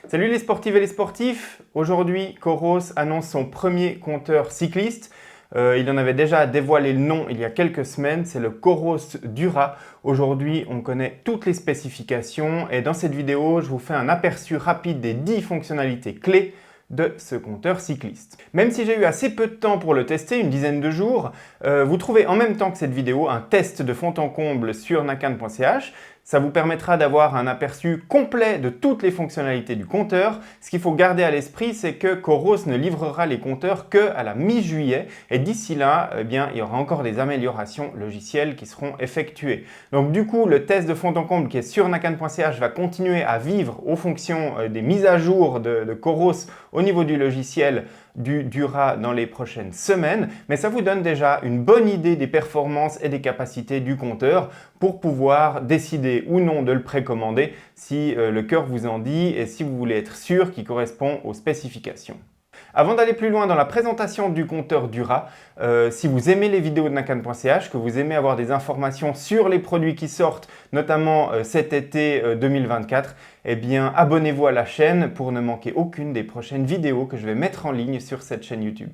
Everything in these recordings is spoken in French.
Salut les sportives et les sportifs! Aujourd'hui, Coros annonce son premier compteur cycliste. Il en avait déjà dévoilé le nom il y a quelques semaines, c'est le Coros Dura. Aujourd'hui, on connaît toutes les spécifications et dans cette vidéo, je vous fais un aperçu rapide des 10 fonctionnalités clés de ce compteur cycliste. Même si j'ai eu assez peu de temps pour le tester, une dizaine de jours, vous trouvez en même temps que cette vidéo un test de fond en comble sur nakan.ch. Ça vous permettra d'avoir un aperçu complet de toutes les fonctionnalités du compteur. Ce qu'il faut garder à l'esprit, c'est que Coros ne livrera les compteurs qu'à la mi-juillet et d'ici là, il y aura encore des améliorations logicielles qui seront effectuées. Donc du coup, le test de fond en comble qui est sur nakan.ch va continuer à vivre aux fonctions des mises à jour de Coros au niveau du logiciel du Dura dans les prochaines semaines, mais ça vous donne déjà une bonne idée des performances et des capacités du compteur pour pouvoir décider ou non de le précommander si le cœur vous en dit et si vous voulez être sûr qu'il correspond aux spécifications. Avant d'aller plus loin dans la présentation du compteur Dura, si vous aimez les vidéos de nakan.ch, que vous aimez avoir des informations sur les produits qui sortent, notamment cet été 2024, eh bien abonnez-vous à la chaîne pour ne manquer aucune des prochaines vidéos que je vais mettre en ligne sur cette chaîne YouTube.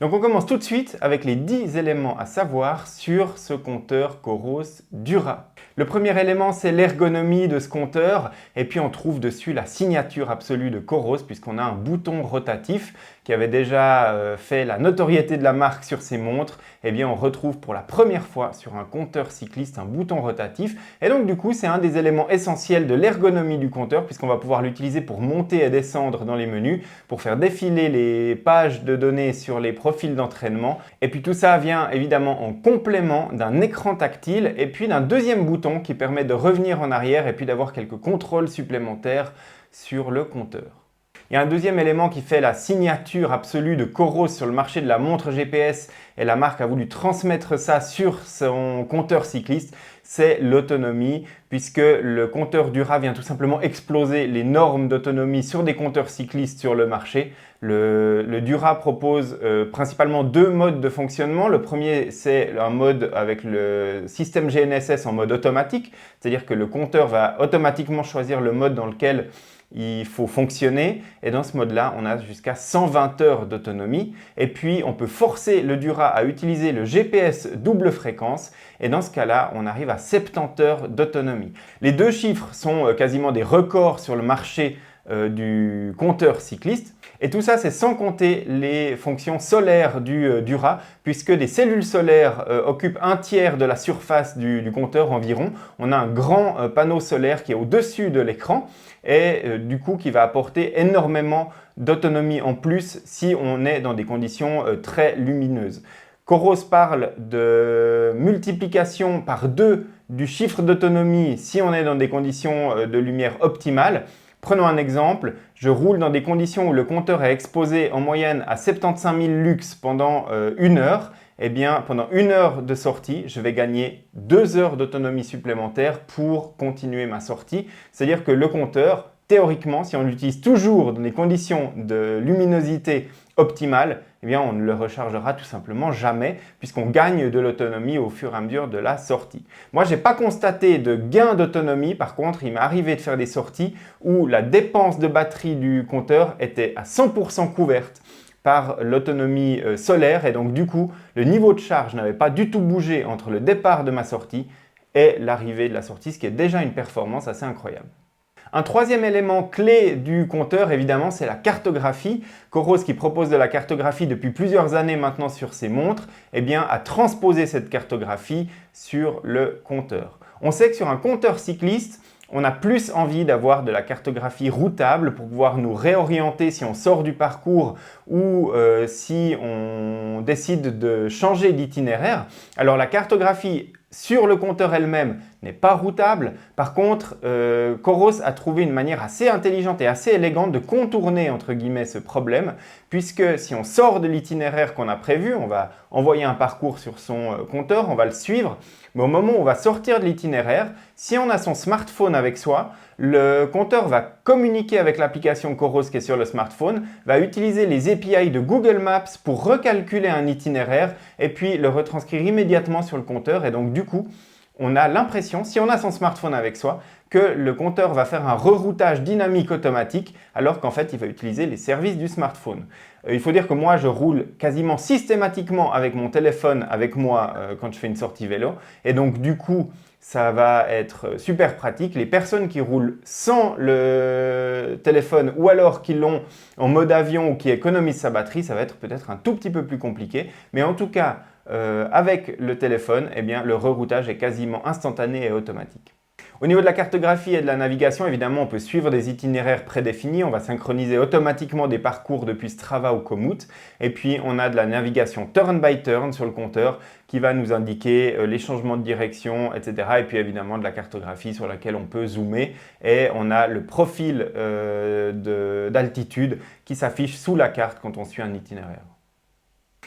Donc on commence tout de suite avec les 10 éléments à savoir sur ce compteur Coros Dura. Le premier élément, c'est l'ergonomie de ce compteur et puis on trouve dessus la signature absolue de Coros puisqu'on a un bouton rotatif qui avait déjà fait la notoriété de la marque sur ses montres. Eh bien, on retrouve pour la première fois sur un compteur cycliste un bouton rotatif et donc du coup, c'est un des éléments essentiels de l'ergonomie du compteur puisqu'on va pouvoir l'utiliser pour monter et descendre dans les menus, pour faire défiler les pages de données sur les profils d'entraînement. Et puis tout ça vient évidemment en complément d'un écran tactile et puis d'un deuxième bouton qui permet de revenir en arrière et puis d'avoir quelques contrôles supplémentaires sur le compteur. Il y a un deuxième élément qui fait la signature absolue de Coros sur le marché de la montre GPS et la marque a voulu transmettre ça sur son compteur cycliste, c'est l'autonomie puisque le compteur Dura vient tout simplement exploser les normes d'autonomie sur des compteurs cyclistes sur le marché. Le Dura propose principalement deux modes de fonctionnement. Le premier, c'est un mode avec le système GNSS en mode automatique, c'est-à-dire que le compteur va automatiquement choisir le mode dans lequel il faut fonctionner et dans ce mode-là, on a jusqu'à 120 heures d'autonomie et puis on peut forcer le Dura à utiliser le GPS double fréquence et dans ce cas-là, on arrive à 70 heures d'autonomie. Les deux chiffres sont quasiment des records sur le marché du compteur cycliste et tout ça c'est sans compter les fonctions solaires du Dura puisque des cellules solaires occupent un tiers de la surface du compteur environ. On a un grand panneau solaire qui est au-dessus de l'écran et du coup qui va apporter énormément d'autonomie en plus si on est dans des conditions très lumineuses. Coros parle de multiplication par 2 du chiffre d'autonomie si on est dans des conditions de lumière optimale. Prenons un exemple, je roule dans des conditions où le compteur est exposé en moyenne à 75 000 lux pendant 1 heure. Eh bien, pendant 1 heure de sortie, je vais gagner 2 heures d'autonomie supplémentaire pour continuer ma sortie. C'est-à-dire que le compteur, théoriquement, si on l'utilise toujours dans des conditions de luminosité optimale, eh bien, on ne le rechargera tout simplement jamais puisqu'on gagne de l'autonomie au fur et à mesure de la sortie. Moi, je n'ai pas constaté de gain d'autonomie. Par contre, il m'est arrivé de faire des sorties où la dépense de batterie du compteur était à 100% couverte par l'autonomie solaire et donc du coup, le niveau de charge n'avait pas du tout bougé entre le départ de ma sortie et l'arrivée de la sortie, ce qui est déjà une performance assez incroyable. Un troisième élément clé du compteur, évidemment, c'est la cartographie. Coros, qui propose de la cartographie depuis plusieurs années maintenant sur ses montres, eh bien, a transposé cette cartographie sur le compteur. On sait que sur un compteur cycliste, on a plus envie d'avoir de la cartographie routable pour pouvoir nous réorienter si on sort du parcours ou si on décide de changer d'itinéraire. Alors la cartographie sur le compteur elle-même n'est pas routable. Par contre, Coros a trouvé une manière assez intelligente et assez élégante de contourner entre guillemets ce problème puisque si on sort de l'itinéraire qu'on a prévu, on va envoyer un parcours sur son compteur, on va le suivre, mais au moment où on va sortir de l'itinéraire, si on a son smartphone avec soi, le compteur va communiquer avec l'application Coros qui est sur le smartphone, va utiliser les API de Google Maps pour recalculer un itinéraire et puis le retranscrire immédiatement sur le compteur et donc du coup, on a l'impression, si on a son smartphone avec soi, que le compteur va faire un reroutage dynamique automatique alors qu'en fait il va utiliser les services du smartphone. Il faut dire que moi je roule quasiment systématiquement avec mon téléphone avec moi quand je fais une sortie vélo et donc du coup ça va être super pratique. Les personnes qui roulent sans le téléphone ou alors qui l'ont en mode avion ou qui économisent sa batterie, ça va être peut-être un tout petit peu plus compliqué, mais en tout cas avec le téléphone, eh bien, le reroutage est quasiment instantané et automatique. Au niveau de la cartographie et de la navigation, évidemment, on peut suivre des itinéraires prédéfinis. On va synchroniser automatiquement des parcours depuis Strava ou Komoot. Et puis, on a de la navigation turn by turn sur le compteur qui va nous indiquer les changements de direction, etc. Et puis, évidemment, de la cartographie sur laquelle on peut zoomer. Et on a le profil d'altitude qui s'affiche sous la carte quand on suit un itinéraire.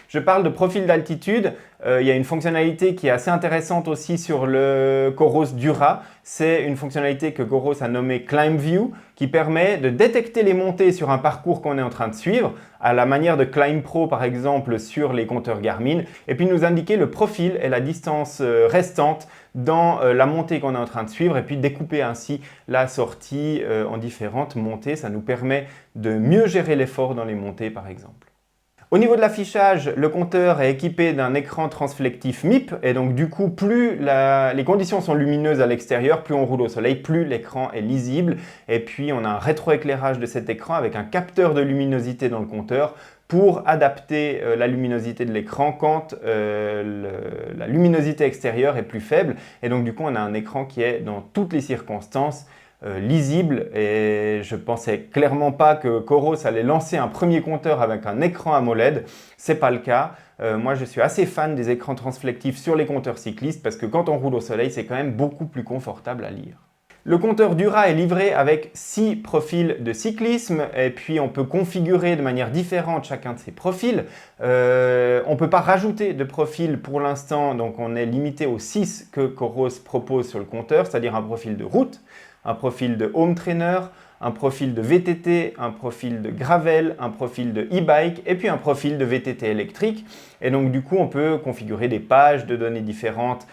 Je parle de profil d'altitude, il y a une fonctionnalité qui est assez intéressante aussi sur le Coros Dura. C'est une fonctionnalité que Coros a nommée Climb View qui permet de détecter les montées sur un parcours qu'on est en train de suivre, à la manière de Climb Pro par exemple sur les compteurs Garmin, et puis nous indiquer le profil et la distance restante dans la montée qu'on est en train de suivre et puis découper ainsi la sortie en différentes montées. Ça nous permet de mieux gérer l'effort dans les montées par exemple. Au niveau de l'affichage, le compteur est équipé d'un écran transflectif MIP et donc du coup, plus les conditions sont lumineuses à l'extérieur, plus on roule au soleil, plus l'écran est lisible. Et puis, on a un rétroéclairage de cet écran avec un capteur de luminosité dans le compteur pour adapter la luminosité de l'écran quand la luminosité extérieure est plus faible. Et donc du coup, on a un écran qui est dans toutes les circonstances lisible et je pensais clairement pas que Coros allait lancer un premier compteur avec un écran AMOLED. C'est pas le cas. Moi, je suis assez fan des écrans transflectifs sur les compteurs cyclistes parce que quand on roule au soleil, c'est quand même beaucoup plus confortable à lire. Le compteur Dura est livré avec 6 profils de cyclisme et puis on peut configurer de manière différente chacun de ces profils. On ne peut pas rajouter de profil pour l'instant, donc on est limité aux 6 que Coros propose sur le compteur, c'est-à-dire un profil de route, un profil de home trainer, un profil de VTT, un profil de gravel, un profil de e-bike et puis un profil de VTT électrique. Et donc du coup, on peut configurer des pages de données différentes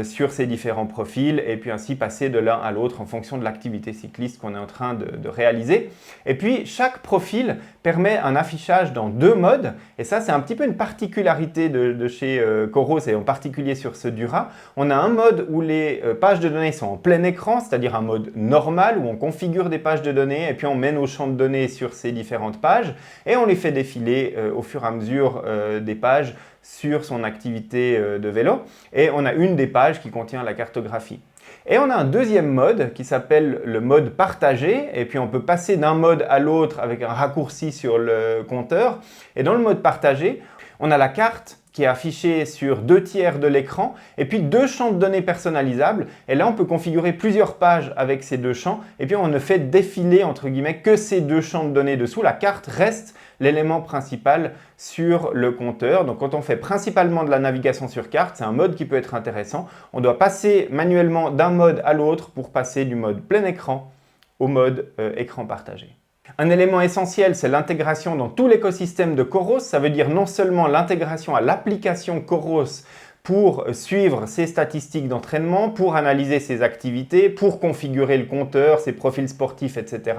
sur ces différents profils et puis ainsi passer de l'un à l'autre en fonction de l'activité cycliste qu'on est en train de réaliser. Et puis, chaque profil permet un affichage dans 2 modes et ça, c'est un petit peu une particularité de chez Coros et en particulier sur ce Dura. On a un mode où les pages de données sont en plein écran, c'est-à-dire un mode normal où on configure des pages de données et puis on met nos champs de données sur ces différentes pages et on les fait défiler au fur et à mesure des pages sur son activité de vélo et on a une des pages qui contient la cartographie. Et on a un deuxième mode qui s'appelle le mode partagé et puis on peut passer d'un mode à l'autre avec un raccourci sur le compteur. Et dans le mode partagé, on a la carte qui est affichée sur 2/3 de l'écran et puis 2 champs de données personnalisables. Et là, on peut configurer plusieurs pages avec ces 2 champs et puis on ne fait défiler entre guillemets que ces 2 champs de données dessous. La carte reste l'élément principal sur le compteur. Donc quand on fait principalement de la navigation sur carte, c'est un mode qui peut être intéressant. On doit passer manuellement d'un mode à l'autre pour passer du mode plein écran au mode écran partagé. Un élément essentiel, c'est l'intégration dans tout l'écosystème de Coros. Ça veut dire non seulement l'intégration à l'application Coros pour suivre ses statistiques d'entraînement, pour analyser ses activités, pour configurer le compteur, ses profils sportifs, etc.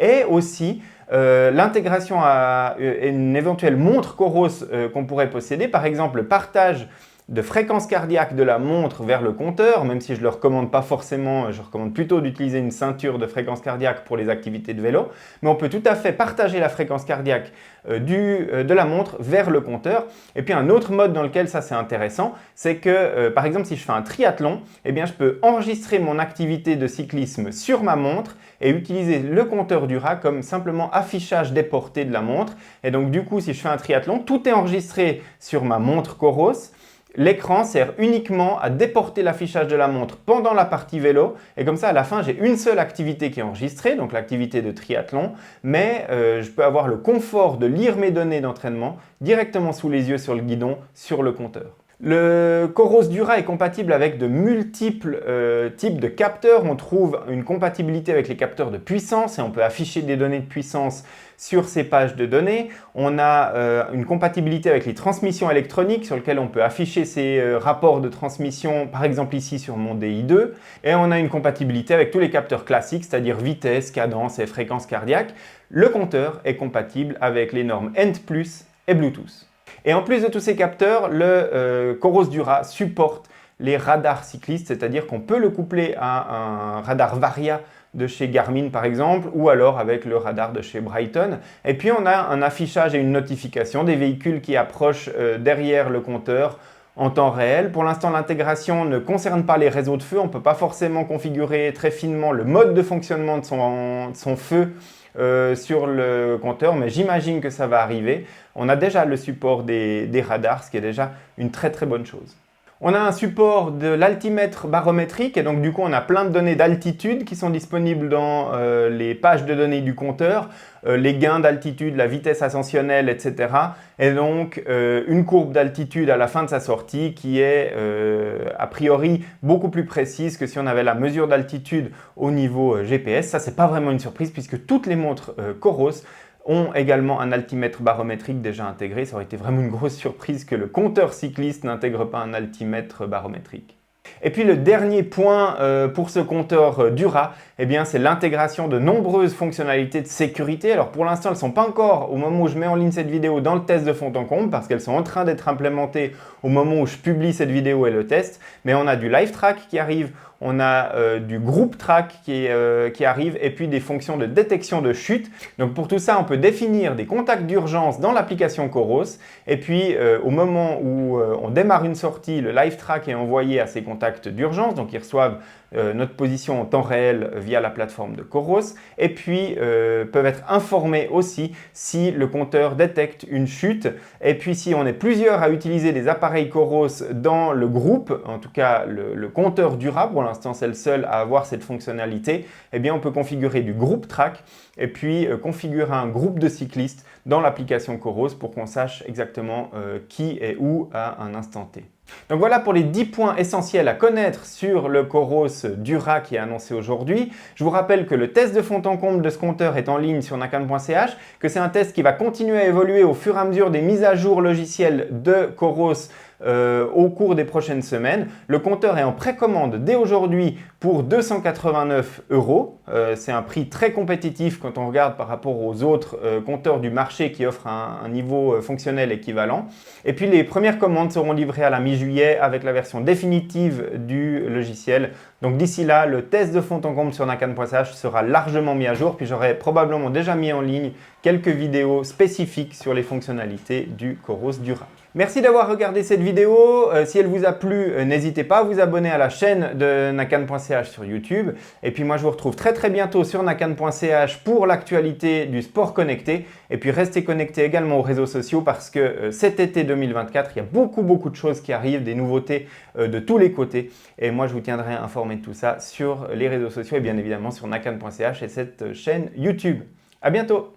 Et aussi l'intégration à une éventuelle montre Coros qu'on pourrait posséder, par exemple le partage de fréquence cardiaque de la montre vers le compteur, même si je ne le recommande pas forcément, je recommande plutôt d'utiliser une ceinture de fréquence cardiaque pour les activités de vélo, mais on peut tout à fait partager la fréquence cardiaque de la montre vers le compteur. Et puis un autre mode dans lequel ça c'est intéressant, c'est que par exemple si je fais un triathlon, eh bien je peux enregistrer mon activité de cyclisme sur ma montre et utiliser le compteur Dura comme simplement affichage des portées de la montre. Et donc du coup si je fais un triathlon, tout est enregistré sur ma montre Coros. L'écran sert uniquement à déporter l'affichage de la montre pendant la partie vélo et comme ça à la fin j'ai une seule activité qui est enregistrée, donc l'activité de triathlon, mais je peux avoir le confort de lire mes données d'entraînement directement sous les yeux sur le guidon, sur le compteur. Le Coros Dura est compatible avec de multiples types de capteurs. On trouve une compatibilité avec les capteurs de puissance et on peut afficher des données de puissance sur ces pages de données. On a une compatibilité avec les transmissions électroniques sur lesquelles on peut afficher ces rapports de transmission, par exemple ici sur mon DI2. Et on a une compatibilité avec tous les capteurs classiques, c'est-à-dire vitesse, cadence et fréquence cardiaque. Le compteur est compatible avec les normes ENT+, et Bluetooth. Et en plus de tous ces capteurs, le Coros Dura supporte les radars cyclistes, c'est-à-dire qu'on peut le coupler à un radar Varia de chez Garmin par exemple, ou alors avec le radar de chez Brighton. Et puis on a un affichage et une notification des véhicules qui approchent derrière le compteur en temps réel. Pour l'instant, l'intégration ne concerne pas les réseaux de feu. On ne peut pas forcément configurer très finement le mode de fonctionnement de son feu sur le compteur, mais j'imagine que ça va arriver. On a déjà le support des radars, ce qui est déjà une très bonne chose. On a un support de l'altimètre barométrique et donc du coup on a plein de données d'altitude qui sont disponibles dans les pages de données du compteur, les gains d'altitude, la vitesse ascensionnelle, etc. Et donc une courbe d'altitude à la fin de sa sortie qui est a priori beaucoup plus précise que si on avait la mesure d'altitude au niveau GPS. Ça c'est pas vraiment une surprise puisque toutes les montres Coros ont également un altimètre barométrique déjà intégré. Ça aurait été vraiment une grosse surprise que le compteur cycliste n'intègre pas un altimètre barométrique. Et puis le dernier point pour ce compteur Dura, eh bien, c'est l'intégration de nombreuses fonctionnalités de sécurité. Alors pour l'instant, elles ne sont pas encore, au moment où je mets en ligne cette vidéo, dans le test de fond en comble, parce qu'elles sont en train d'être implémentées au moment où je publie cette vidéo et le test. Mais on a du Live Track qui arrive, on a du Group Track qui arrive, et puis des fonctions de détection de chute. Donc pour tout ça, on peut définir des contacts d'urgence dans l'application Coros. Et puis au moment où on démarre une sortie, le Live Track est envoyé à ces contacts d'urgence. Donc ils reçoivent notre position en temps réel via la plateforme de Coros et puis peuvent être informés aussi si le compteur détecte une chute. Et puis si on est plusieurs à utiliser des appareils Coros dans le groupe, en tout cas le compteur Dura, pour l'instant c'est le seul à avoir cette fonctionnalité, eh bien on peut configurer du groupe track et puis configurer un groupe de cyclistes dans l'application Coros pour qu'on sache exactement qui est où à un instant T. Donc voilà pour les 10 points essentiels à connaître sur le Coros Dura qui est annoncé aujourd'hui. Je vous rappelle que le test de fond en comble de ce compteur est en ligne sur nakan.ch, que c'est un test qui va continuer à évoluer au fur et à mesure des mises à jour logicielles de Coros au cours des prochaines semaines. Le compteur est en précommande dès aujourd'hui pour 289 €. C'est un prix très compétitif quand on regarde par rapport aux autres compteurs du marché qui offrent un niveau fonctionnel équivalent. Et puis les premières commandes seront livrées à la mi-juillet avec la version définitive du logiciel. Donc d'ici là, le test de fond en comble sur nakan.ch sera largement mis à jour, puis j'aurai probablement déjà mis en ligne quelques vidéos spécifiques sur les fonctionnalités du Coros Dura. Merci d'avoir regardé cette vidéo. Si elle vous a plu, n'hésitez pas à vous abonner à la chaîne de nakan.ch sur YouTube. Et puis moi, je vous retrouve très bientôt sur nakan.ch pour l'actualité du sport connecté. Et puis restez connectés également aux réseaux sociaux parce que cet été 2024, il y a beaucoup de choses qui arrivent, des nouveautés de tous les côtés. Et moi, je vous tiendrai informé de tout ça sur les réseaux sociaux et bien évidemment sur nakan.ch et cette chaîne YouTube. À bientôt!